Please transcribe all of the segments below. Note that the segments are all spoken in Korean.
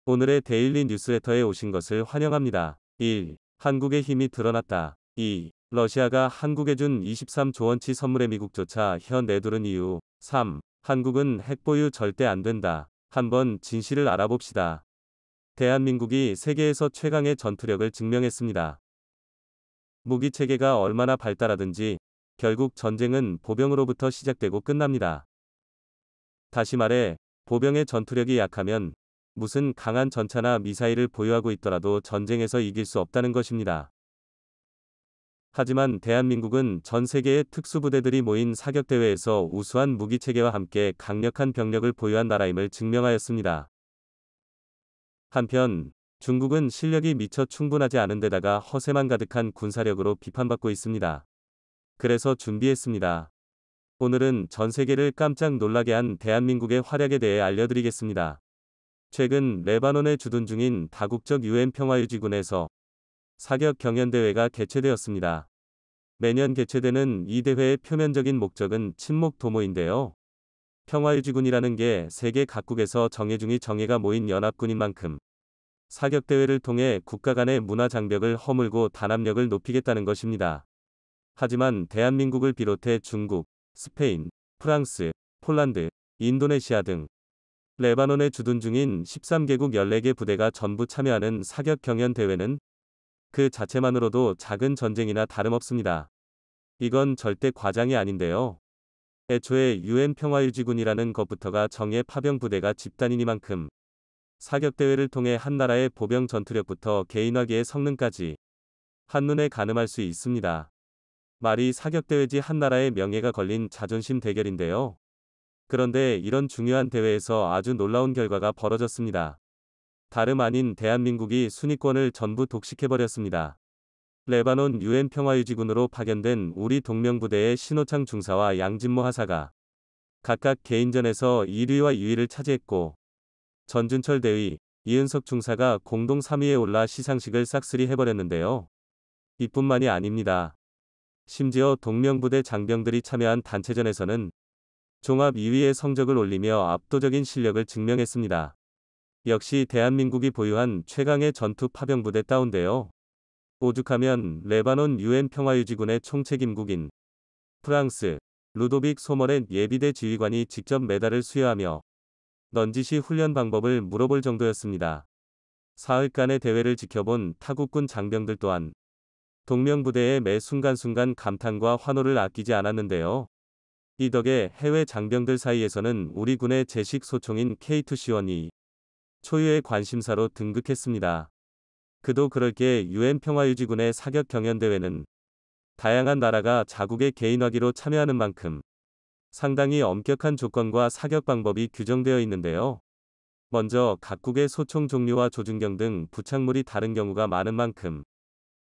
오늘의 데일리 뉴스레터에 오신 것을 환영합니다. 1. 한국의 힘이 드러났다. 2. 러시아가 한국에 준 23조 원치 선물에 미국조차 혀 내두른 이유. 3. 한국은 핵 보유 절대 안 된다. 한번 진실을 알아봅시다. 대한민국이 세계에서 최강의 전투력을 증명했습니다. 무기 체계가 얼마나 발달하든지 결국 전쟁은 보병으로부터 시작되고 끝납니다. 다시 말해, 보병의 전투력이 약하면 무슨 강한 전차나 미사일을 보유하고 있더라도 전쟁에서 이길 수 없다는 것입니다. 하지만 대한민국은 전 세계의 특수부대들이 모인 사격대회에서 우수한 무기체계와 함께 강력한 병력을 보유한 나라임을 증명하였습니다. 한편, 중국은 실력이 미처 충분하지 않은 데다가 허세만 가득한 군사력으로 비판받고 있습니다. 그래서 준비했습니다. 오늘은 전 세계를 깜짝 놀라게 한 대한민국의 활약에 대해 알려드리겠습니다. 최근 레바논에 주둔 중인 다국적 UN 평화유지군에서 사격 경연대회가 개최되었습니다. 매년 개최되는 이 대회의 표면적인 목적은 친목 도모인데요. 평화유지군이라는 게 세계 각국에서 정예 중의 정예가 모인 연합군인 만큼 사격대회를 통해 국가 간의 문화 장벽을 허물고 단합력을 높이겠다는 것입니다. 하지만 대한민국을 비롯해 중국, 스페인, 프랑스, 폴란드, 인도네시아 등 레바논에 주둔 중인 13개국 14개 부대가 전부 참여하는 사격 경연 대회는 그 자체만으로도 작은 전쟁이나 다름없습니다. 이건 절대 과장이 아닌데요. 애초에 UN 평화유지군이라는 것부터가 정예 파병 부대가 집단이니만큼 사격대회를 통해 한 나라의 보병 전투력부터 개인화기의 성능까지 한눈에 가늠할 수 있습니다. 말이 사격대회지 한 나라의 명예가 걸린 자존심 대결인데요. 그런데 이런 중요한 대회에서 아주 놀라운 결과가 벌어졌습니다. 다름 아닌 대한민국이 순위권을 전부 독식해버렸습니다. 레바논 UN 평화유지군으로 파견된 우리 동명부대의 신호창 중사와 양진모 하사가 각각 개인전에서 1위와 2위를 차지했고, 전준철 대위, 이은석 중사가 공동 3위에 올라 시상식을 싹쓸이 해버렸는데요. 이뿐만이 아닙니다. 심지어 동명부대 장병들이 참여한 단체전에서는 종합 2위의 성적을 올리며 압도적인 실력을 증명했습니다. 역시 대한민국이 보유한 최강의 전투 파병부대다운데요. 오죽하면 레바논 UN 평화유지군의 총책임국인 프랑스 루도빅 소머렌 예비대 지휘관이 직접 메달을 수여하며 넌지시 훈련 방법을 물어볼 정도였습니다. 사흘간의 대회를 지켜본 타국군 장병들 또한 동명부대의 매 순간순간 감탄과 환호를 아끼지 않았는데요. 이 덕에 해외 장병들 사이에서는 우리 군의 제식 소총인 K2C1이 초유의 관심사로 등극했습니다. 그도 그럴 게 UN 평화유지군의 사격 경연대회는 다양한 나라가 자국의 개인화기로 참여하는 만큼 상당히 엄격한 조건과 사격 방법이 규정되어 있는데요. 먼저 각국의 소총 종류와 조준경 등 부착물이 다른 경우가 많은 만큼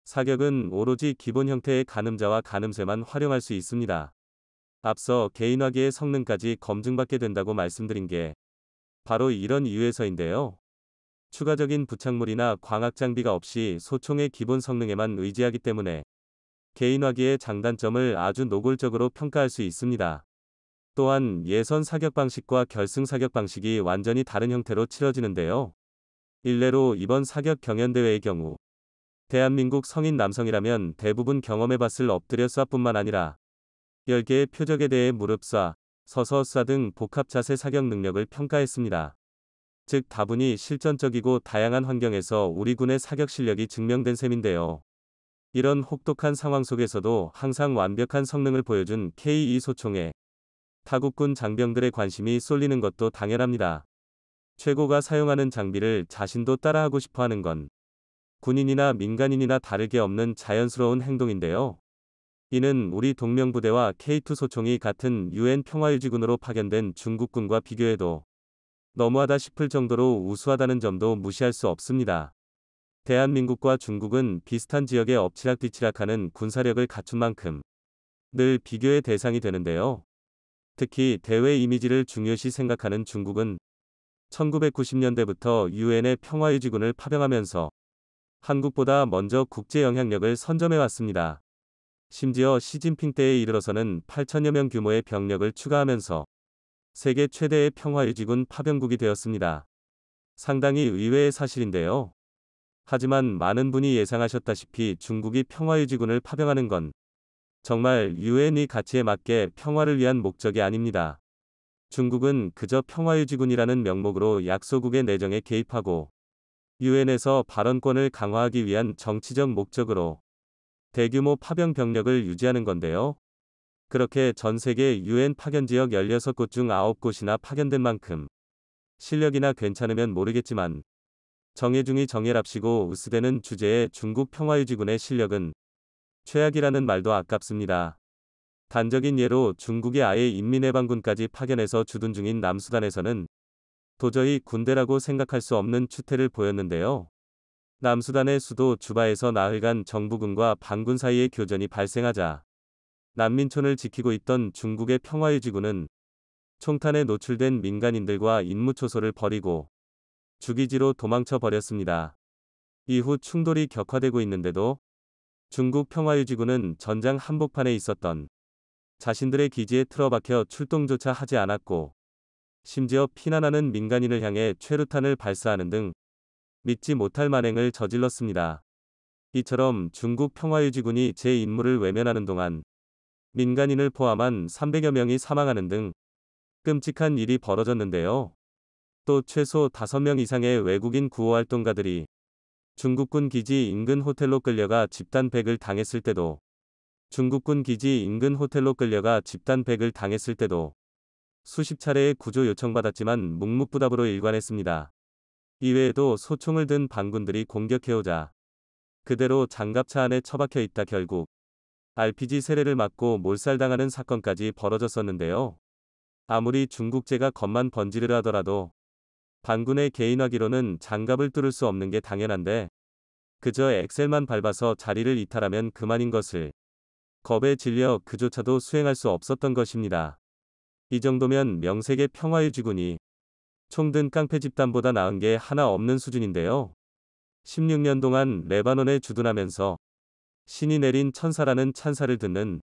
사격은 오로지 기본 형태의 가늠자와 가늠쇠만 활용할 수 있습니다. 앞서 개인화기의 성능까지 검증받게 된다고 말씀드린 게 바로 이런 이유에서인데요. 추가적인 부착물이나 광학 장비가 없이 소총의 기본 성능에만 의지하기 때문에 개인화기의 장단점을 아주 노골적으로 평가할 수 있습니다. 또한 예선 사격 방식과 결승 사격 방식이 완전히 다른 형태로 치러지는데요. 일례로 이번 사격 경연대회의 경우 대한민국 성인 남성이라면 대부분 경험해봤을 엎드려 쏴뿐만 아니라 10개의 표적에 대해 무릎 쏴, 서서 쏴 등 복합 자세 사격 능력을 평가했습니다. 즉 다분히 실전적이고 다양한 환경에서 우리 군의 사격 실력이 증명된 셈인데요. 이런 혹독한 상황 속에서도 항상 완벽한 성능을 보여준 K2 소총에 타국군 장병들의 관심이 쏠리는 것도 당연합니다. 최고가 사용하는 장비를 자신도 따라하고 싶어하는 건 군인이나 민간인이나 다르게 없는 자연스러운 행동인데요. 이는 우리 동명부대와 K2 소총이 같은 UN 평화유지군으로 파견된 중국군과 비교해도 너무하다 싶을 정도로 우수하다는 점도 무시할 수 없습니다. 대한민국과 중국은 비슷한 지역에 엎치락뒤치락하는 군사력을 갖춘 만큼 늘 비교의 대상이 되는데요. 특히 대외 이미지를 중요시 생각하는 중국은 1990년대부터 UN의 평화유지군을 파병하면서 한국보다 먼저 국제 영향력을 선점해왔습니다. 심지어 시진핑 때에 이르러서는 8천여 명 규모의 병력을 추가하면서 세계 최대의 평화유지군 파병국이 되었습니다. 상당히 의외의 사실인데요. 하지만 많은 분이 예상하셨다시피 중국이 평화유지군을 파병하는 건 정말 유엔의 가치에 맞게 평화를 위한 목적이 아닙니다. 중국은 그저 평화유지군이라는 명목으로 약소국의 내정에 개입하고 유엔에서 발언권을 강화하기 위한 정치적 목적으로 대규모 파병 병력을 유지하는 건데요. 그렇게 전 세계 유엔 파견 지역 16곳 중 9곳이나 파견된 만큼 실력이나 괜찮으면 모르겠지만 정예중이 정예랍시고 으스대는 주제의 중국 평화유지군의 실력은 최악이라는 말도 아깝습니다. 단적인 예로 중국이 아예 인민해방군까지 파견해서 주둔 중인 남수단에서는 도저히 군대라고 생각할 수 없는 추태를 보였는데요. 남수단의 수도 주바에서 나흘간 정부군과 반군 사이의 교전이 발생하자 난민촌을 지키고 있던 중국의 평화유지군은 총탄에 노출된 민간인들과 임무초소를 벌이고 주기지로 도망쳐 버렸습니다. 이후 충돌이 격화되고 있는데도 중국 평화유지군은 전장 한복판에 있었던 자신들의 기지에 틀어박혀 출동조차 하지 않았고 심지어 피난하는 민간인을 향해 최루탄을 발사하는 등 믿지 못할 만행을 저질렀습니다. 이처럼 중국 평화유지군이 제 임무를 외면하는 동안 민간인을 포함한 300여 명이 사망하는 등 끔찍한 일이 벌어졌는데요. 또 최소 5명 이상의 외국인 구호활동가들이 중국군 기지 인근 호텔로 끌려가 집단백을 당했을 때도 중국군 기지 인근 호텔로 끌려가 집단백을 당했을 때도 수십 차례의 구조 요청받았지만 묵묵부답으로 일관했습니다. 이외에도 소총을 든 반군들이 공격해오자 그대로 장갑차 안에 처박혀 있다 결국 RPG 세례를 맞고 몰살당하는 사건까지 벌어졌었는데요. 아무리 중국제가 겉만 번지르르 하더라도 반군의 개인화기로는 장갑을 뚫을 수 없는 게 당연한데 그저 엑셀만 밟아서 자리를 이탈하면 그만인 것을 겁에 질려 그조차도 수행할 수 없었던 것입니다. 이 정도면 명색의 평화유지군이 총든 깡패 집단보다 나은 게 하나 없는 수준인데요. 16년 동안 레바논에 주둔하면서 신이 내린 천사라는 찬사를 듣는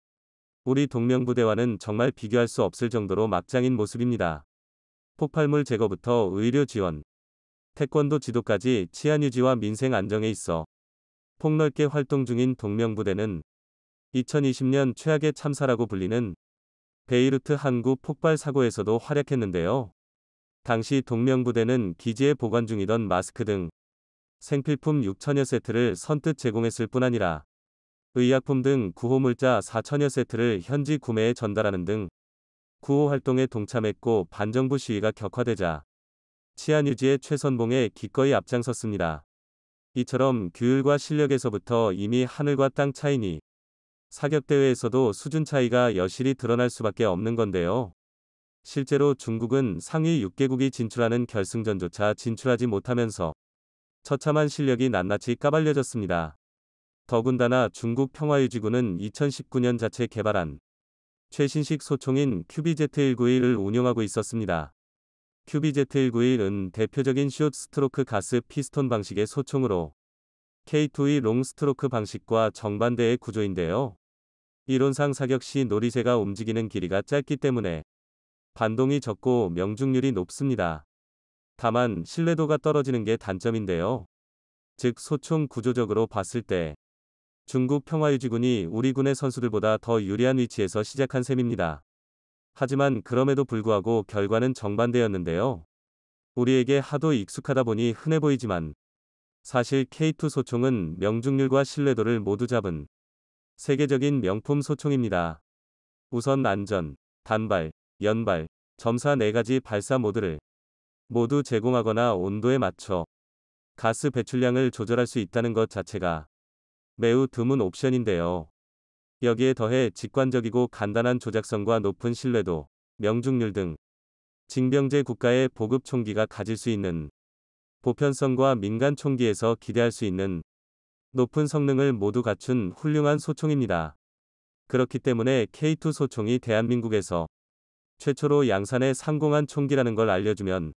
우리 동명부대와는 정말 비교할 수 없을 정도로 막장인 모습입니다. 폭발물 제거부터 의료 지원, 태권도 지도까지 치안 유지와 민생 안정에 있어 폭넓게 활동 중인 동명부대는 2020년 최악의 참사라고 불리는 베이루트 항구 폭발 사고에서도 활약했는데요. 당시 동명부대는 기지에 보관 중이던 마스크 등 생필품 6천여 세트를 선뜻 제공했을 뿐 아니라 의약품 등 구호물자 4천여 세트를 현지 구매해 전달하는 등 구호 활동에 동참했고 반정부 시위가 격화되자 치안 유지의 최선봉에 기꺼이 앞장섰습니다. 이처럼 규율과 실력에서부터 이미 하늘과 땅 차이니 사격대회에서도 수준 차이가 여실히 드러날 수밖에 없는 건데요. 실제로 중국은 상위 6개국이 진출하는 결승전조차 진출하지 못하면서 처참한 실력이 낱낱이 까발려졌습니다. 더군다나 중국 평화유지군은 2019년 자체 개발한 최신식 소총인 QBZ-191을 운용하고 있었습니다. QBZ-191은 대표적인 숏 스트로크 가스 피스톤 방식의 소총으로 K2의 롱 스트로크 방식과 정반대의 구조인데요. 이론상 사격 시 노리쇠가 움직이는 길이가 짧기 때문에 반동이 적고 명중률이 높습니다. 다만 신뢰도가 떨어지는 게 단점인데요. 즉 소총 구조적으로 봤을 때 중국 평화유지군이 우리 군의 선수들보다 더 유리한 위치에서 시작한 셈입니다. 하지만 그럼에도 불구하고 결과는 정반대였는데요. 우리에게 하도 익숙하다 보니 흔해 보이지만 사실 K2 소총은 명중률과 신뢰도를 모두 잡은 세계적인 명품 소총입니다. 우선 안전, 단발, 연발, 점사 4가지 발사 모드를 모두 제공하거나 온도에 맞춰 가스 배출량을 조절할 수 있다는 것 자체가 매우 드문 옵션인데요. 여기에 더해 직관적이고 간단한 조작성과 높은 신뢰도, 명중률 등 징병제 국가의 보급 총기가 가질 수 있는 보편성과 민간 총기에서 기대할 수 있는 높은 성능을 모두 갖춘 훌륭한 소총입니다. 그렇기 때문에 K2 소총이 대한민국에서 최초로 양산에 상공한 총기라는 걸 알려주면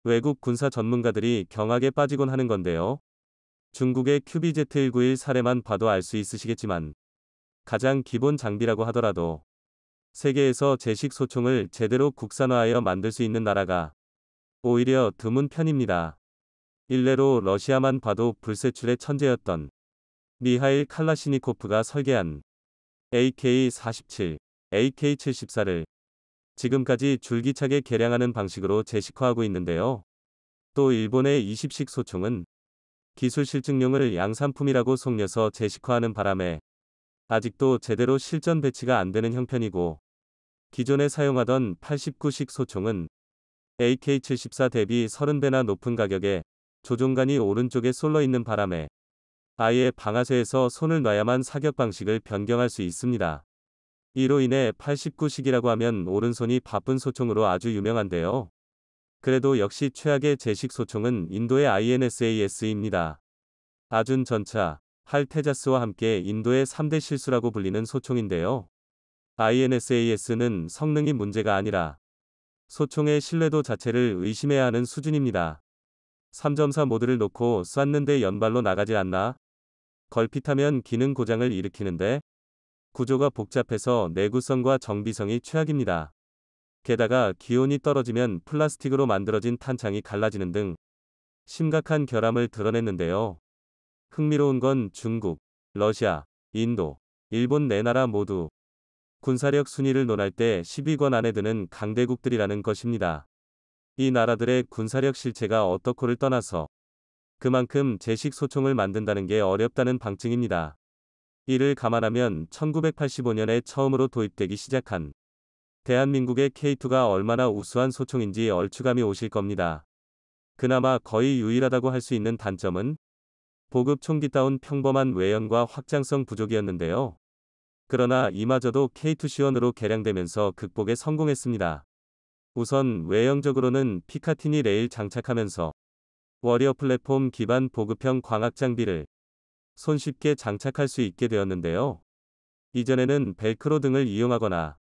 외국 군사 전문가들이 경악에 빠지곤 하는 건데요. 중국의 QBZ-191 사례만 봐도 알 수 있으시겠지만 가장 기본 장비라고 하더라도 세계에서 제식 소총을 제대로 국산화하여 만들 수 있는 나라가 오히려 드문 편입니다. 일례로 러시아만 봐도 불세출의 천재였던 미하일 칼라시니코프가 설계한 AK-47, AK-74를 지금까지 줄기차게 개량하는 방식으로 제식화하고 있는데요. 또 일본의 20식 소총은 기술 실증용을 양산품이라고 속여서 제식화하는 바람에 아직도 제대로 실전 배치가 안 되는 형편이고, 기존에 사용하던 89식 소총은 AK-74 대비 30배나 높은 가격에 조종간이 오른쪽에 쏠려 있는 바람에 아예 방아쇠에서 손을 놔야만 사격 방식을 변경할 수 있습니다. 이로 인해 89식이라고 하면 오른손이 바쁜 소총으로 아주 유명한데요. 그래도 역시 최악의 제식 소총은 인도의 INSAS입니다. 아준 전차, 할 테자스와 함께 인도의 3대 실수라고 불리는 소총인데요. INSAS는 성능이 문제가 아니라 소총의 신뢰도 자체를 의심해야 하는 수준입니다. 3.4 모드를 놓고 쐈는데 연발로 나가지 않나? 걸핏하면 기능 고장을 일으키는데, 구조가 복잡해서 내구성과 정비성이 최악입니다. 게다가 기온이 떨어지면 플라스틱으로 만들어진 탄창이 갈라지는 등 심각한 결함을 드러냈는데요. 흥미로운 건 중국, 러시아, 인도, 일본 네 나라 모두 군사력 순위를 논할 때 10위권 안에 드는 강대국들이라는 것입니다. 이 나라들의 군사력 실체가 어떻고를 떠나서 그만큼 제식 소총을 만든다는 게 어렵다는 방증입니다. 이를 감안하면 1985년에 처음으로 도입되기 시작한 대한민국의 K2가 얼마나 우수한 소총인지 얼추감이 오실 겁니다. 그나마 거의 유일하다고 할 수 있는 단점은 보급 총기다운 평범한 외연과 확장성 부족이었는데요. 그러나 이마저도 K2C1으로 개량되면서 극복에 성공했습니다. 우선 외형적으로는 피카티니 레일 장착하면서 워리어 플랫폼 기반 보급형 광학 장비를 손쉽게 장착할 수 있게 되었는데요. 이전에는 벨크로 등을 이용하거나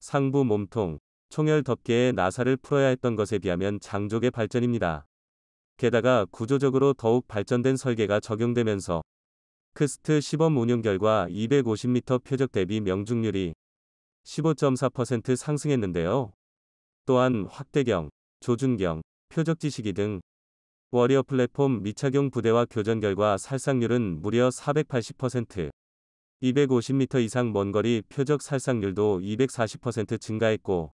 상부 몸통, 총열 덮개에 나사를 풀어야 했던 것에 비하면 장족의 발전입니다. 게다가 구조적으로 더욱 발전된 설계가 적용되면서 크스트 시범 운용 결과 250m 표적 대비 명중률이 15.4% 상승했는데요. 또한 확대경, 조준경, 표적지시기 등 워리어 플랫폼 미착용 부대와 교전 결과 살상률은 무려 480%, 250m 이상 먼 거리 표적 살상률도 240% 증가했고,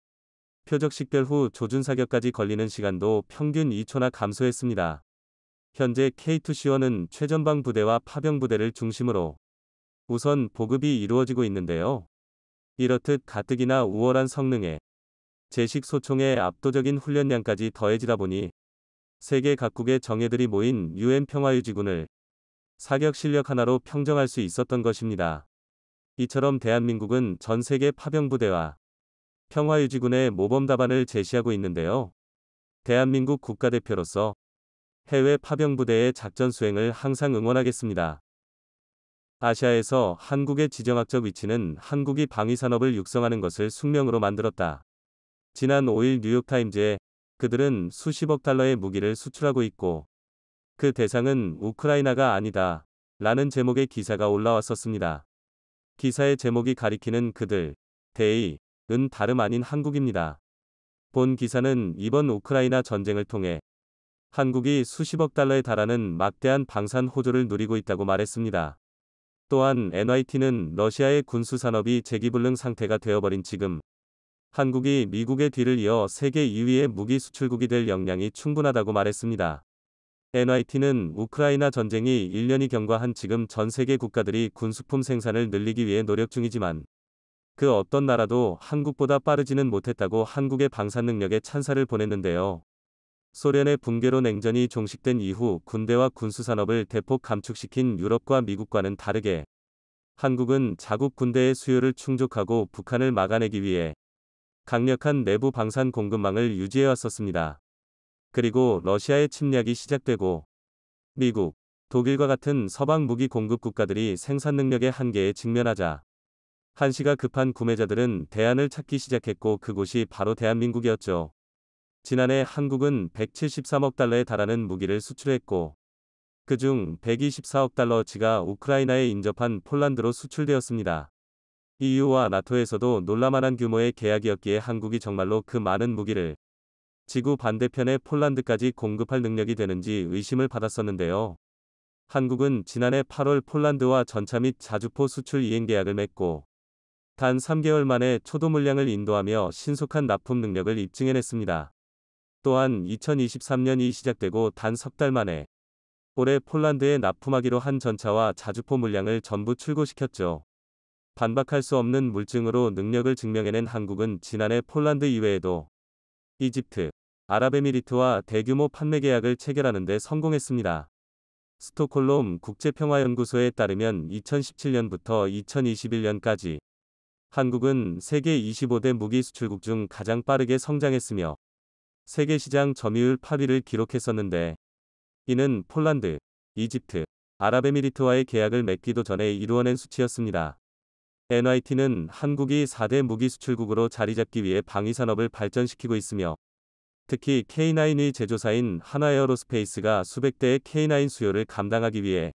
표적 식별 후 조준 사격까지 걸리는 시간도 평균 2초나 감소했습니다. 현재 K2C1은 최전방 부대와 파병 부대를 중심으로 우선 보급이 이루어지고 있는데요. 이렇듯 가뜩이나 우월한 성능에 제식 소총의 압도적인 훈련량까지 더해지다 보니 세계 각국의 정예들이 모인 UN 평화유지군을 사격 실력 하나로 평정할 수 있었던 것입니다. 이처럼 대한민국은 전 세계 파병부대와 평화유지군의 모범 답안을 제시하고 있는데요. 대한민국 국가대표로서 해외 파병부대의 작전 수행을 항상 응원하겠습니다. 아시아에서 한국의 지정학적 위치는 한국이 방위산업을 육성하는 것을 숙명으로 만들었다. 지난 5일 뉴욕타임즈에 그들은 수십억 달러의 무기를 수출하고 있고 그 대상은 우크라이나가 아니다 라는 제목의 기사가 올라왔었습니다. 기사의 제목이 가리키는 그들, 대의, 은 다름 아닌 한국입니다. 본 기사는 이번 우크라이나 전쟁을 통해 한국이 수십억 달러에 달하는 막대한 방산 호조를 누리고 있다고 말했습니다. 또한 NYT는 러시아의 군수산업이 재기불능 상태가 되어버린 지금 한국이 미국의 뒤를 이어 세계 2위의 무기 수출국이 될 역량이 충분하다고 말했습니다. NYT는 우크라이나 전쟁이 1년이 경과한 지금 전 세계 국가들이 군수품 생산을 늘리기 위해 노력 중이지만 그 어떤 나라도 한국보다 빠르지는 못했다고 한국의 방산 능력에 찬사를 보냈는데요. 소련의 붕괴로 냉전이 종식된 이후 군대와 군수산업을 대폭 감축시킨 유럽과 미국과는 다르게 한국은 자국 군대의 수요를 충족하고 북한을 막아내기 위해 강력한 내부 방산 공급망을 유지해왔었습니다. 그리고 러시아의 침략이 시작되고 미국, 독일과 같은 서방 무기 공급 국가들이 생산 능력의 한계에 직면하자 한시가 급한 구매자들은 대안을 찾기 시작했고 그곳이 바로 대한민국이었죠. 지난해 한국은 173억 달러에 달하는 무기를 수출했고 그중 124억 달러어치가 우크라이나에 인접한 폴란드로 수출되었습니다. EU와 나토에서도 놀라만한 규모의 계약이었기에 한국이 정말로 그 많은 무기를 지구 반대편의 폴란드까지 공급할 능력이 되는지 의심을 받았었는데요. 한국은 지난해 8월 폴란드와 전차 및 자주포 수출 이행 계약을 맺고 단 3개월 만에 초도 물량을 인도하며 신속한 납품 능력을 입증해냈습니다. 또한 2023년이 시작되고 단 석 달 만에 올해 폴란드에 납품하기로 한 전차와 자주포 물량을 전부 출고시켰죠. 반박할 수 없는 물증으로 능력을 증명해낸 한국은 지난해 폴란드 이외에도 이집트, 아랍에미리트와 대규모 판매 계약을 체결하는 데 성공했습니다. 스톡홀름 국제평화연구소에 따르면 2017년부터 2021년까지 한국은 세계 25대 무기 수출국 중 가장 빠르게 성장했으며 세계 시장 점유율 8위를 기록했었는데 이는 폴란드, 이집트, 아랍에미리트와의 계약을 맺기도 전에 이루어낸 수치였습니다. NYT는 한국이 4대 무기 수출국으로 자리잡기 위해 방위산업을 발전시키고 있으며 특히 K9의 제조사인 한화에어로스페이스가 수백 대의 K9 수요를 감당하기 위해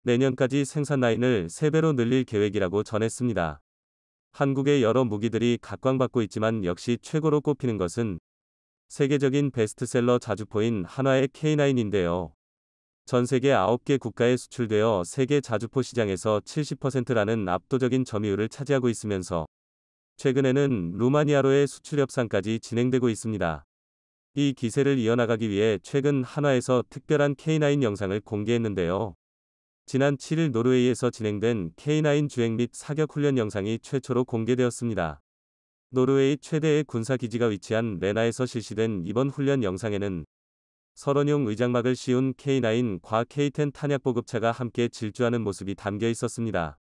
내년까지 생산 라인을 3배로 늘릴 계획이라고 전했습니다. 한국의 여러 무기들이 각광받고 있지만 역시 최고로 꼽히는 것은 세계적인 베스트셀러 자주포인 한화의 K9인데요. 전 세계 9개 국가에 수출되어 세계 자주포 시장에서 70%라는 압도적인 점유율을 차지하고 있으면서 최근에는 루마니아로의 수출 협상까지 진행되고 있습니다. 이 기세를 이어나가기 위해 최근 한화에서 특별한 K9 영상을 공개했는데요. 지난 7일 노르웨이에서 진행된 K9 주행 및 사격 훈련 영상이 최초로 공개되었습니다. 노르웨이 최대의 군사기지가 위치한 레나에서 실시된 이번 훈련 영상에는 설원용 의장막을 씌운 K9과 K10 탄약보급차가 함께 질주하는 모습이 담겨 있었습니다.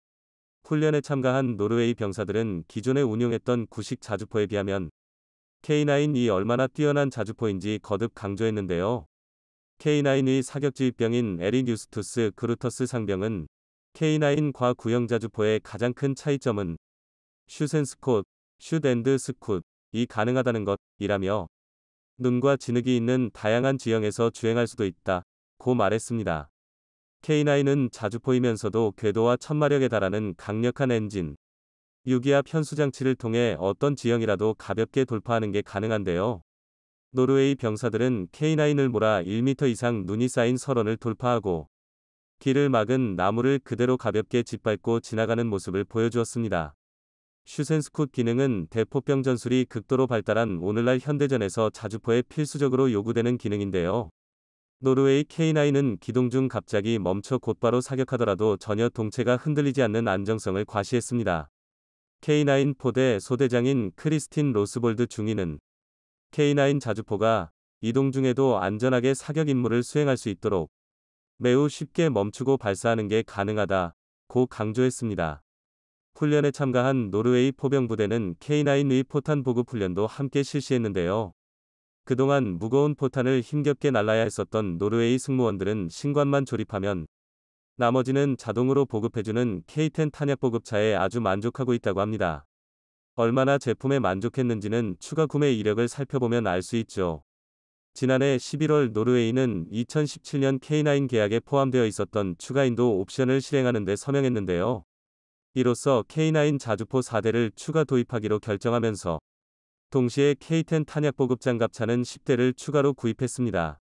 훈련에 참가한 노르웨이 병사들은 기존에 운용했던 구식 자주포에 비하면 K9이 얼마나 뛰어난 자주포인지 거듭 강조했는데요. K9의 사격지휘병인 에릭 유스투스 그루터스 상병은 K9과 구형 자주포의 가장 큰 차이점은 슛앤스콧, 슛앤드스콧이 가능하다는 것이라며 눈과 진흙이 있는 다양한 지형에서 주행할 수도 있다고 말했습니다. K9은 자주포이면서도 궤도와 천마력에 달하는 강력한 엔진, 유기압 현수장치를 통해 어떤 지형이라도 가볍게 돌파하는 게 가능한데요. 노르웨이 병사들은 K9을 몰아 1m 이상 눈이 쌓인 설원을 돌파하고 길을 막은 나무를 그대로 가볍게 짓밟고 지나가는 모습을 보여주었습니다. 슈센스콧 기능은 대포병 전술이 극도로 발달한 오늘날 현대전에서 자주포에 필수적으로 요구되는 기능인데요. 노르웨이 K9은 기동 중 갑자기 멈춰 곧바로 사격하더라도 전혀 동체가 흔들리지 않는 안정성을 과시했습니다. K9 포대 소대장인 크리스틴 로스볼드 중위는 K9 자주포가 이동 중에도 안전하게 사격 임무를 수행할 수 있도록 매우 쉽게 멈추고 발사하는 게 가능하다고 강조했습니다. 훈련에 참가한 노르웨이 포병부대는 K9의 포탄 보급 훈련도 함께 실시했는데요. 그동안 무거운 포탄을 힘겹게 날라야 했었던 노르웨이 승무원들은 신관만 조립하면 나머지는 자동으로 보급해주는 K10 탄약보급차에 아주 만족하고 있다고 합니다. 얼마나 제품에 만족했는지는 추가 구매 이력을 살펴보면 알 수 있죠. 지난해 11월 노르웨이는 2017년 K9 계약에 포함되어 있었던 추가 인도 옵션을 실행하는 데 서명했는데요. 이로써 K9 자주포 4대를 추가 도입하기로 결정하면서 동시에 K10 탄약보급 장갑차는 10대를 추가로 구입했습니다.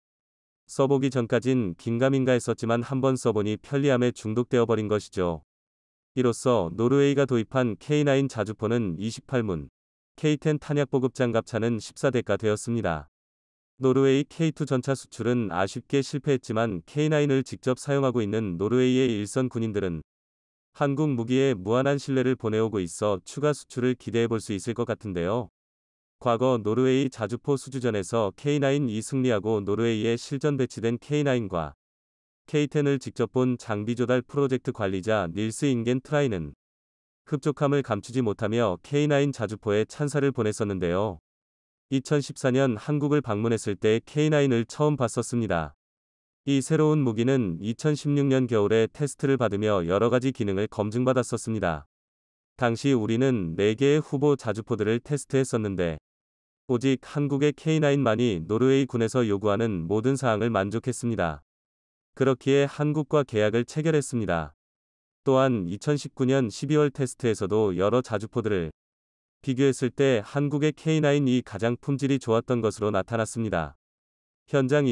써보기 전까진 긴가민가했었지만 한번 써보니 편리함에 중독되어 버린 것이죠. 이로써 노르웨이가 도입한 K9 자주포는 28문, K10 탄약보급 장갑차는 14대가 되었습니다. 노르웨이 K2 전차 수출은 아쉽게 실패했지만 K9을 직접 사용하고 있는 노르웨이의 일선 군인들은 한국 무기에 무한한 신뢰를 보내오고 있어 추가 수출을 기대해 볼 수 있을 것 같은데요. 과거 노르웨이 자주포 수주전에서 K9이 승리하고 노르웨이에 실전 배치된 K9과 K10을 직접 본 장비 조달 프로젝트 관리자 닐스 잉겐 트라이는 흡족함을 감추지 못하며 K9 자주포에 찬사를 보냈었는데요. 2014년 한국을 방문했을 때 K9을 처음 봤었습니다. 이 새로운 무기는 2016년 겨울에 테스트를 받으며 여러가지 기능을 검증받았었습니다. 당시 우리는 4개의 후보 자주포들을 테스트했었는데 오직 한국의 K9만이 노르웨이 군에서 요구하는 모든 사항을 만족했습니다. 그렇기에 한국과 계약을 체결했습니다. 또한 2019년 12월 테스트에서도 여러 자주포들을 비교했을 때 한국의 K9이 가장 품질이 좋았던 것으로 나타났습니다. 현장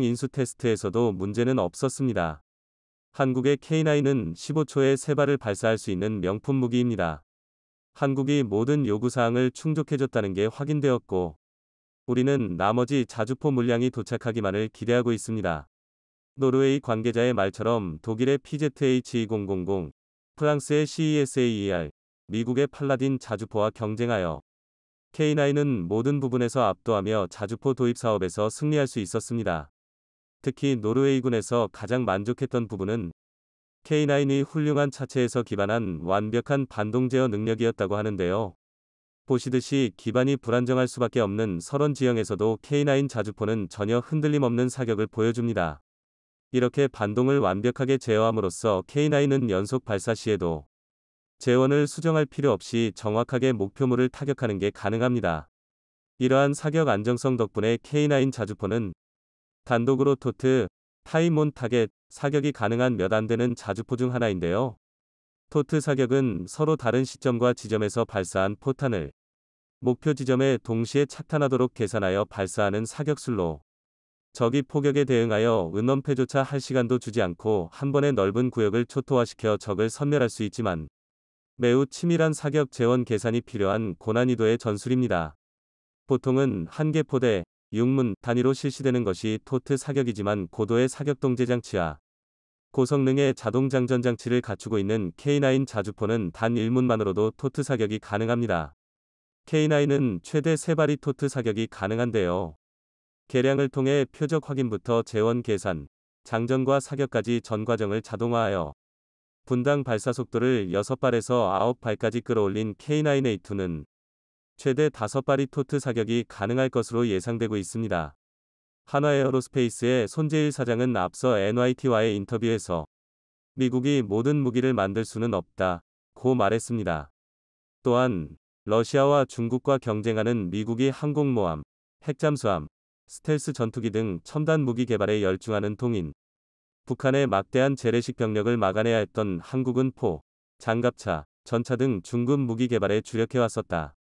인수 테스트에서도 문제는 없었습니다. 한국의 K9은 15초에 3발을 발사할 수 있는 명품 무기입니다. 한국이 모든 요구사항을 충족해줬다는 게 확인되었고, 우리는 나머지 자주포 물량이 도착하기만을 기대하고 있습니다. 노르웨이 관계자의 말처럼 독일의 PZH-2000, 프랑스의 CESAER, 미국의 팔라딘 자주포와 경쟁하여 K9은 모든 부분에서 압도하며 자주포 도입 사업에서 승리할 수 있었습니다. 특히 노르웨이군에서 가장 만족했던 부분은 K9의 훌륭한 차체에서 기반한 완벽한 반동 제어 능력이었다고 하는데요. 보시듯이 기반이 불안정할 수밖에 없는 설원 지형에서도 K9 자주포는 전혀 흔들림 없는 사격을 보여줍니다. 이렇게 반동을 완벽하게 제어함으로써 K9은 연속 발사 시에도 제원을 수정할 필요 없이 정확하게 목표물을 타격하는 게 가능합니다. 이러한 사격 안정성 덕분에 K9 자주포는 단독으로 토트, 타임 온 타겟, 사격이 가능한 몇 안 되는 자주포 중 하나인데요. 토트 사격은 서로 다른 시점과 지점에서 발사한 포탄을 목표 지점에 동시에 착탄하도록 계산하여 발사하는 사격술로 적이 포격에 대응하여 은원패조차 할 시간도 주지 않고 한 번에 넓은 구역을 초토화시켜 적을 섬멸할 수 있지만 매우 치밀한 사격 재원 계산이 필요한 고난이도의 전술입니다. 보통은 한 개 포대, 6문 단위로 실시되는 것이 토트 사격이지만 고도의 사격 동제 장치와 고성능의 자동 장전 장치를 갖추고 있는 K9 자주포는 단 1문만으로도 토트 사격이 가능합니다. K9은 최대 3발이 토트 사격이 가능한데요. 계량을 통해 표적 확인부터 재원 계산, 장전과 사격까지 전 과정을 자동화하여 분당 발사 속도를 6발에서 9발까지 끌어올린 K9A2는 최대 5발이 토트 사격이 가능할 것으로 예상되고 있습니다. 한화에어로스페이스의 손재일 사장은 앞서 NYT와의 인터뷰에서 미국이 모든 무기를 만들 수는 없다고 말했습니다. 또한 러시아와 중국과 경쟁하는 미국이 항공모함, 핵잠수함, 스텔스 전투기 등 첨단 무기 개발에 열중하는 동인 북한의 막대한 재래식 병력을 막아내야 했던 한국은 포, 장갑차, 전차 등 중급 무기 개발에 주력해왔었다.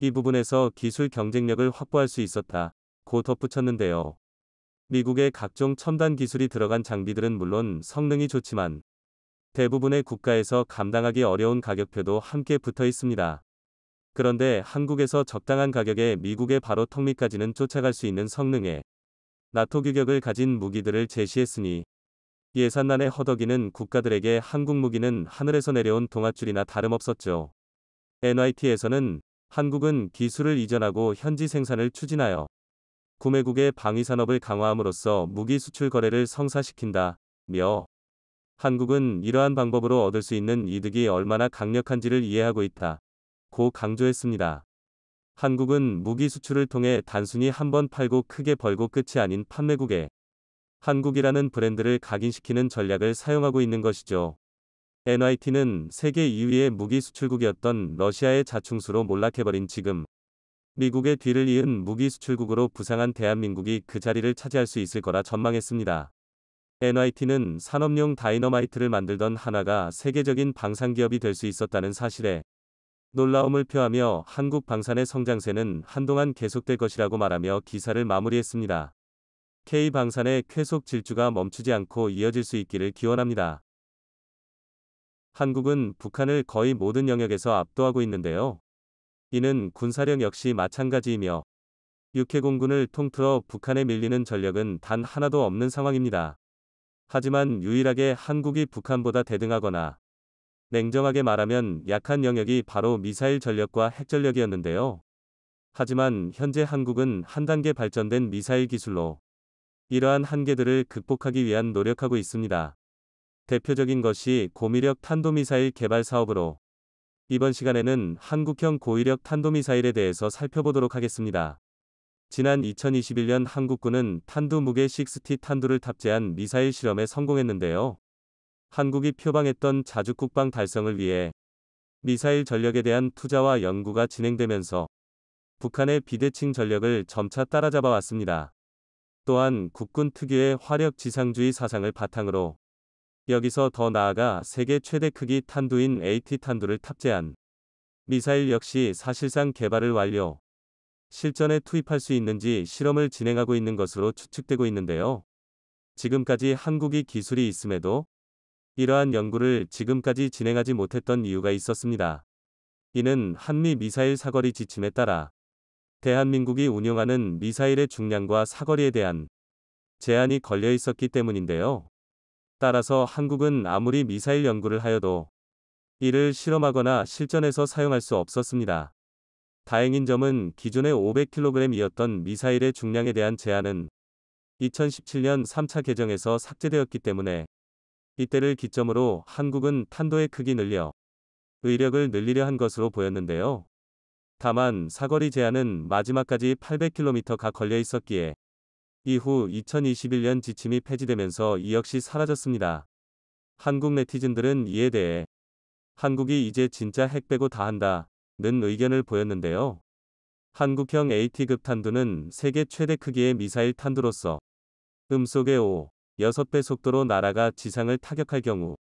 이 부분에서 기술 경쟁력을 확보할 수 있었다고 덧붙였는데요. 미국의 각종 첨단 기술이 들어간 장비들은 물론 성능이 좋지만 대부분의 국가에서 감당하기 어려운 가격표도 함께 붙어 있습니다. 그런데 한국에서 적당한 가격에 미국의 바로 턱밑까지는 쫓아갈 수 있는 성능의 나토 규격을 가진 무기들을 제시했으니 예산난에 허덕이는 국가들에게 한국 무기는 하늘에서 내려온 동아줄이나 다름없었죠. NYT에서는 한국은 기술을 이전하고 현지 생산을 추진하여 구매국의 방위산업을 강화함으로써 무기 수출 거래를 성사시킨다며 한국은 이러한 방법으로 얻을 수 있는 이득이 얼마나 강력한지를 이해하고 있다고 강조했습니다. 한국은 무기 수출을 통해 단순히 한 번 팔고 크게 벌고 끝이 아닌 판매국에 한국이라는 브랜드를 각인시키는 전략을 사용하고 있는 것이죠. NYT는 세계 2위의 무기 수출국이었던 러시아의 자충수로 몰락해버린 지금 미국의 뒤를 이은 무기 수출국으로 부상한 대한민국이 그 자리를 차지할 수 있을 거라 전망했습니다. NYT는 산업용 다이너마이트를 만들던 한화가 세계적인 방산기업이 될 수 있었다는 사실에 놀라움을 표하며 한국 방산의 성장세는 한동안 계속될 것이라고 말하며 기사를 마무리했습니다. K방산의 쾌속 질주가 멈추지 않고 이어질 수 있기를 기원합니다. 한국은 북한을 거의 모든 영역에서 압도하고 있는데요. 이는 군사력 역시 마찬가지이며 육해공군을 통틀어 북한에 밀리는 전력은 단 하나도 없는 상황입니다. 하지만 유일하게 한국이 북한보다 대등하거나 냉정하게 말하면 약한 영역이 바로 미사일 전력과 핵전력이었는데요. 하지만 현재 한국은 한 단계 발전된 미사일 기술로 이러한 한계들을 극복하기 위한 노력하고 있습니다. 대표적인 것이 고미력 탄도미사일 개발 사업으로 이번 시간에는 한국형 고위력 탄도미사일에 대해서 살펴보도록 하겠습니다. 지난 2021년 한국군은 탄두 무게 6T 탄두를 탑재한 미사일 실험에 성공했는데요. 한국이 표방했던 자주국방 달성을 위해 미사일 전력에 대한 투자와 연구가 진행되면서 북한의 비대칭 전력을 점차 따라잡아 왔습니다. 또한 국군 특유의 화력 지상주의 사상을 바탕으로 여기서 더 나아가 세계 최대 크기 탄두인 AT 탄두를 탑재한 미사일 역시 사실상 개발을 완료, 실전에 투입할 수 있는지 실험을 진행하고 있는 것으로 추측되고 있는데요. 지금까지 한국이 기술이 있음에도 이러한 연구를 지금까지 진행하지 못했던 이유가 있었습니다. 이는 한미 미사일 사거리 지침에 따라 대한민국이 운용하는 미사일의 중량과 사거리에 대한 제한이 걸려 있었기 때문인데요. 따라서 한국은 아무리 미사일 연구를 하여도 이를 실험하거나 실전에서 사용할 수 없었습니다. 다행인 점은 기존의 500kg이었던 미사일의 중량에 대한 제한은 2017년 3차 개정에서 삭제되었기 때문에 이때를 기점으로 한국은 탄도의 크기 늘려 의력을 늘리려 한 것으로 보였는데요. 다만 사거리 제한은 마지막까지 800km가 걸려 있었기에 이후 2021년 지침이 폐지되면서 이 역시 사라졌습니다. 한국 네티즌들은 이에 대해 한국이 이제 진짜 핵 빼고 다 한다는 의견을 보였는데요. 한국형 AT급 탄두는 세계 최대 크기의 미사일 탄두로서 음속의 5, 6배 속도로 날아가 지상을 타격할 경우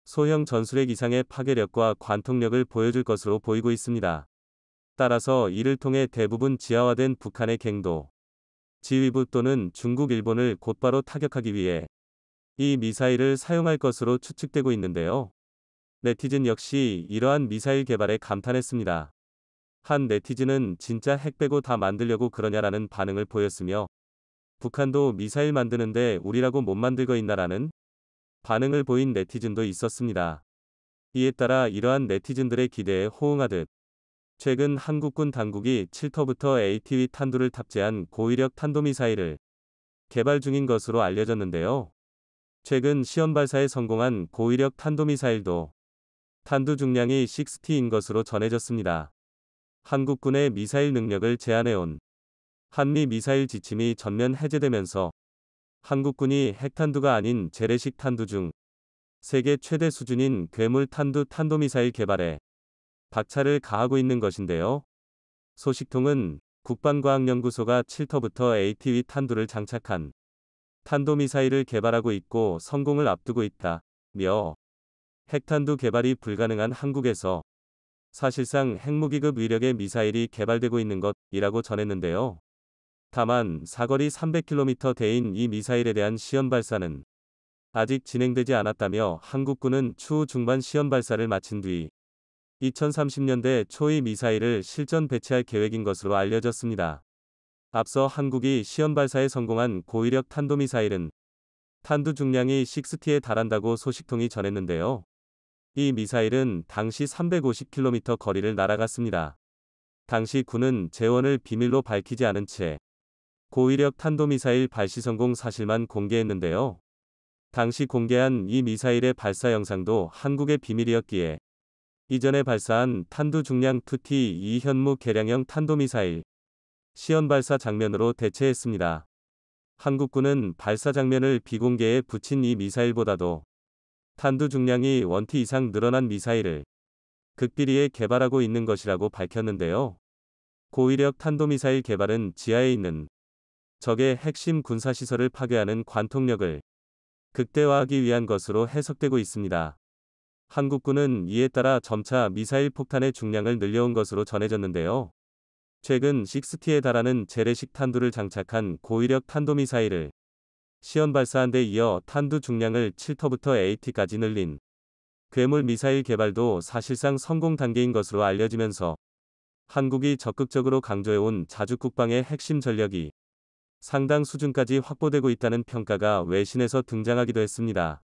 소형 전술핵 이상의 파괴력과 관통력을 보여줄 것으로 보이고 있습니다. 따라서 이를 통해 대부분 지하화된 북한의 갱도, 지휘부 또는 중국, 일본을 곧바로 타격하기 위해 이 미사일을 사용할 것으로 추측되고 있는데요. 네티즌 역시 이러한 미사일 개발에 감탄했습니다. 한 네티즌은 진짜 핵 빼고 다 만들려고 그러냐라는 반응을 보였으며, 북한도 미사일 만드는데 우리라고 못 만들고 있나라는 반응을 보인 네티즌도 있었습니다. 이에 따라 이러한 네티즌들의 기대에 호응하듯 최근 한국군 당국이 7터부터 ATV 탄두를 탑재한 고위력 탄도미사일을 개발 중인 것으로 알려졌는데요. 최근 시험 발사에 성공한 고위력 탄도미사일도 탄두 중량이 6T인 것으로 전해졌습니다. 한국군의 미사일 능력을 제한해온 한미 미사일 지침이 전면 해제되면서 한국군이 핵탄두가 아닌 재래식 탄두 중 세계 최대 수준인 괴물 탄두 탄도미사일 개발에 박차를 가하고 있는 것인데요. 소식통은 국방과학연구소가 7터부터 ATV 탄두를 장착한 탄도미사일을 개발하고 있고 성공을 앞두고 있다며, 핵탄두 개발이 불가능한 한국에서 사실상 핵무기급 위력의 미사일이 개발되고 있는 것이라고 전했는데요. 다만 사거리 300km대인 이 미사일에 대한 시험 발사는 아직 진행되지 않았다며, 한국군은 추후 중반 시험 발사를 마친 뒤 2030년대 초의 미사일을 실전 배치할 계획인 것으로 알려졌습니다. 앞서 한국이 시험 발사에 성공한 고위력 탄도미사일은 탄두 중량이 6T에 달한다고 소식통이 전했는데요. 이 미사일은 당시 350km 거리를 날아갔습니다. 당시 군은 재원을 비밀로 밝히지 않은 채 고위력 탄도미사일 발시 성공 사실만 공개했는데요. 당시 공개한 이 미사일의 발사 영상도 한국의 비밀이었기에 이전에 발사한 탄두 중량 2T 이현무 개량형 탄도미사일 시험 발사 장면으로 대체했습니다. 한국군은 발사 장면을 비공개에 붙인 이 미사일보다도 탄두 중량이 1T 이상 늘어난 미사일을 극비리에 개발하고 있는 것이라고 밝혔는데요. 고위력 탄도미사일 개발은 지하에 있는 적의 핵심 군사시설을 파괴하는 관통력을 극대화하기 위한 것으로 해석되고 있습니다. 한국군은 이에 따라 점차 미사일 폭탄의 중량을 늘려온 것으로 전해졌는데요. 최근 6T에 달하는 재래식 탄두를 장착한 고위력 탄도미사일을 시험 발사한 데 이어 탄두 중량을 7터부터 AT까지 늘린 괴물 미사일 개발도 사실상 성공 단계인 것으로 알려지면서 한국이 적극적으로 강조해온 자주국방의 핵심 전력이 상당 수준까지 확보되고 있다는 평가가 외신에서 등장하기도 했습니다.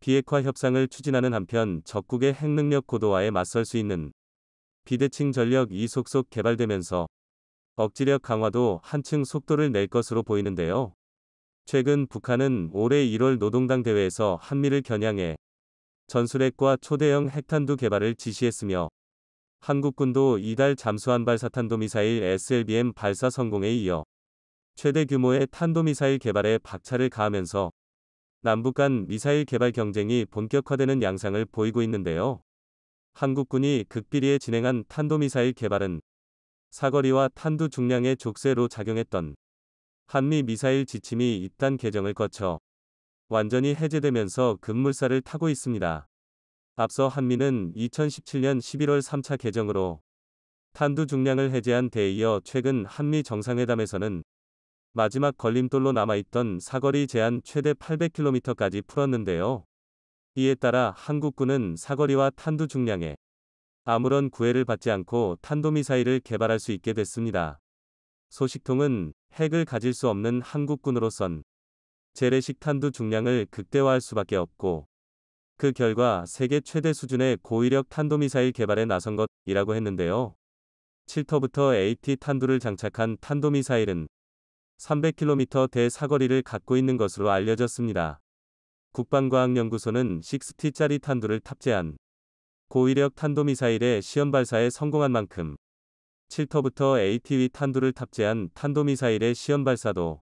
비핵화 협상을 추진하는 한편 적국의 핵능력 고도화에 맞설 수 있는 비대칭 전력이 속속 개발되면서 억지력 강화도 한층 속도를 낼 것으로 보이는데요. 최근 북한은 올해 1월 노동당 대회에서 한미를 겨냥해 전술핵과 초대형 핵탄두 개발을 지시했으며, 한국군도 이달 잠수함 발사 탄도미사일 SLBM 발사 성공에 이어 최대 규모의 탄도미사일 개발에 박차를 가하면서 남북 간 미사일 개발 경쟁이 본격화되는 양상을 보이고 있는데요. 한국군이 극비리에 진행한 탄도미사일 개발은 사거리와 탄두 중량의 족쇄로 작용했던 한미 미사일 지침이 입단 개정을 거쳐 완전히 해제되면서 급물살을 타고 있습니다. 앞서 한미는 2017년 11월 3차 개정으로 탄두 중량을 해제한 데 이어 최근 한미 정상회담에서는 마지막 걸림돌로 남아있던 사거리 제한 최대 800km까지 풀었는데요. 이에 따라 한국군은 사거리와 탄두 중량에 아무런 구애를 받지 않고 탄도미사일을 개발할 수 있게 됐습니다. 소식통은 핵을 가질 수 없는 한국군으로선 재래식 탄두 중량을 극대화할 수밖에 없고 그 결과 세계 최대 수준의 고위력 탄도미사일 개발에 나선 것이라고 했는데요. 7터부터 AT 탄두를 장착한 탄도미사일은 300km 사거리를 갖고 있는 것으로 알려졌습니다. 국방과학연구소는 6T짜리 탄두를 탑재한 고위력 탄도미사일의 시험 발사에 성공한 만큼 7터부터 AT위 탄두를 탑재한 탄도미사일의 시험 발사도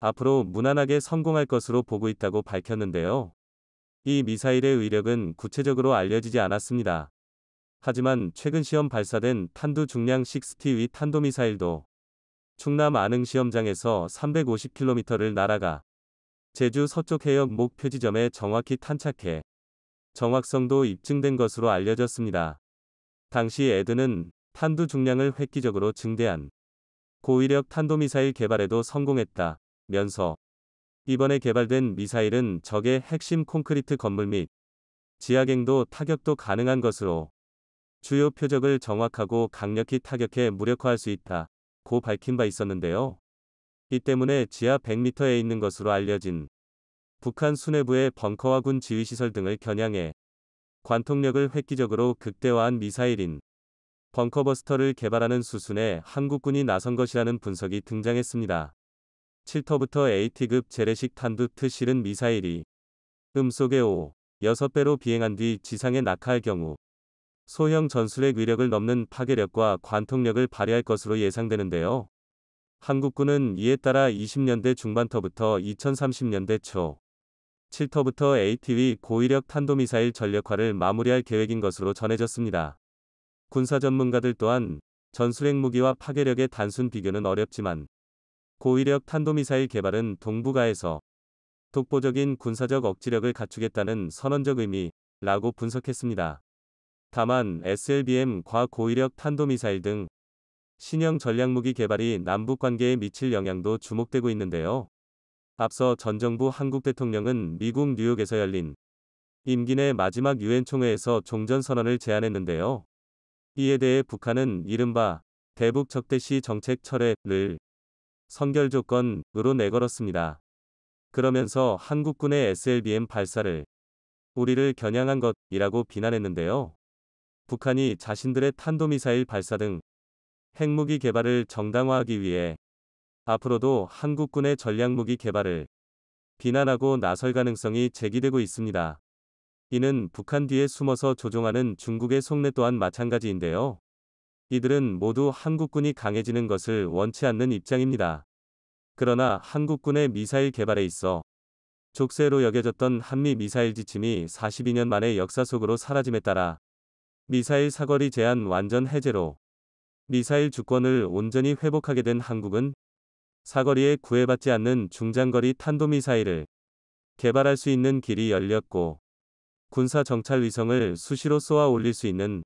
앞으로 무난하게 성공할 것으로 보고 있다고 밝혔는데요. 이 미사일의 위력은 구체적으로 알려지지 않았습니다. 하지만 최근 시험 발사된 탄두 중량 6T위 탄도미사일도 충남 안흥 시험장에서 350km를 날아가 제주 서쪽 해역 목 표지점에 정확히 탄착해 정확성도 입증된 것으로 알려졌습니다. 당시 에드는 탄두 중량을 획기적으로 증대한 고위력 탄도미사일 개발에도 성공했다면서 이번에 개발된 미사일은 적의 핵심 콘크리트 건물 및 지하갱도 타격도 가능한 것으로 주요 표적을 정확하고 강력히 타격해 무력화할 수 있다고 밝힌 바 있었는데요. 이 때문에 지하 100m에 있는 것으로 알려진 북한 수뇌부의 벙커와 군 지휘시설 등을 겨냥해 관통력을 획기적으로 극대화한 미사일인 벙커버스터를 개발하는 수순에 한국군이 나선 것이라는 분석이 등장했습니다. 7터부터 AT급 재래식 탄두 실은 미사일이 음속의 5, 6배로 비행한 뒤 지상에 낙하할 경우 소형 전술핵 위력을 넘는 파괴력과 관통력을 발휘할 것으로 예상되는데요. 한국군은 이에 따라 20년대 중반터부터 2030년대 초 7터부터 AT위 고위력 탄도미사일 전력화를 마무리할 계획인 것으로 전해졌습니다. 군사 전문가들 또한 전술핵 무기와 파괴력의 단순 비교는 어렵지만 고위력 탄도미사일 개발은 동북아에서 독보적인 군사적 억지력을 갖추겠다는 선언적 의미라고 분석했습니다. 다만 SLBM 과고위력 탄도미사일 등 신형 전략무기 개발이 남북 관계에 미칠 영향도 주목되고 있는데요. 앞서 전 정부 한국 대통령은 미국 뉴욕에서 열린 임기 내 마지막 유엔 총회에서 종전선언을 제안했는데요. 이에 대해 북한은 이른바 대북 적대시 정책 철회를 선결 조건으로 내걸었습니다. 그러면서 한국군의 SLBM 발사를 우리를 겨냥한 것이라고 비난했는데요. 북한이 자신들의 탄도미사일 발사 등 핵무기 개발을 정당화하기 위해 앞으로도 한국군의 전략무기 개발을 비난하고 나설 가능성이 제기되고 있습니다. 이는 북한 뒤에 숨어서 조종하는 중국의 속내 또한 마찬가지인데요. 이들은 모두 한국군이 강해지는 것을 원치 않는 입장입니다. 그러나 한국군의 미사일 개발에 있어 족쇄로 여겨졌던 한미 미사일 지침이 42년 만에 역사 속으로 사라짐에 따라 미사일 사거리 제한 완전 해제로 미사일 주권을 온전히 회복하게 된 한국은 사거리에 구애받지 않는 중장거리 탄도미사일을 개발할 수 있는 길이 열렸고 군사 정찰 위성을 수시로 쏘아 올릴 수 있는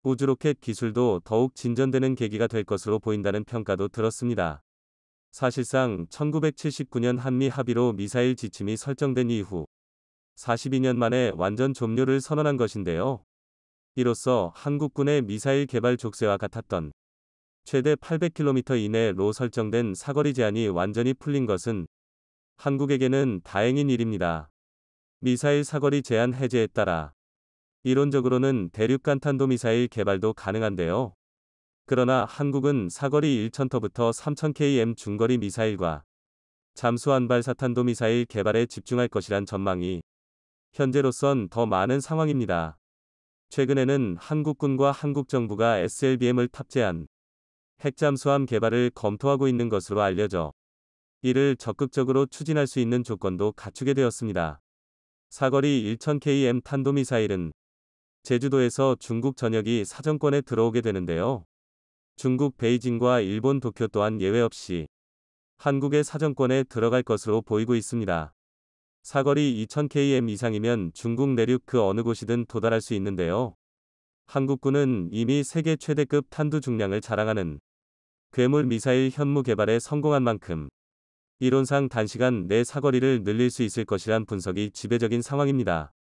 우주로켓 기술도 더욱 진전되는 계기가 될 것으로 보인다는 평가도 들었습니다. 사실상 1979년 한미 합의로 미사일 지침이 설정된 이후 42년 만에 완전 종료를 선언한 것인데요. 이로써 한국군의 미사일 개발 족쇄와 같았던 최대 800km 이내로 설정된 사거리 제한이 완전히 풀린 것은 한국에게는 다행인 일입니다. 미사일 사거리 제한 해제에 따라 이론적으로는 대륙간 탄도미사일 개발도 가능한데요. 그러나 한국은 사거리 1000터부터 3000km 중거리 미사일과 잠수함 발사 탄도미사일 개발에 집중할 것이란 전망이 현재로선 더 많은 상황입니다. 최근에는 한국군과 한국 정부가 SLBM을 탑재한 핵잠수함 개발을 검토하고 있는 것으로 알려져 이를 적극적으로 추진할 수 있는 조건도 갖추게 되었습니다. 사거리 1000km 탄도미사일은 제주도에서 중국 전역이 사정권에 들어오게 되는데요. 중국 베이징과 일본 도쿄 또한 예외 없이 한국의 사정권에 들어갈 것으로 보이고 있습니다. 사거리 2000km 이상이면 중국 내륙 그 어느 곳이든 도달할 수 있는데요. 한국군은 이미 세계 최대급 탄두 중량을 자랑하는 괴물 미사일 현무 개발에 성공한 만큼 이론상 단시간 내 사거리를 늘릴 수 있을 것이란 분석이 지배적인 상황입니다.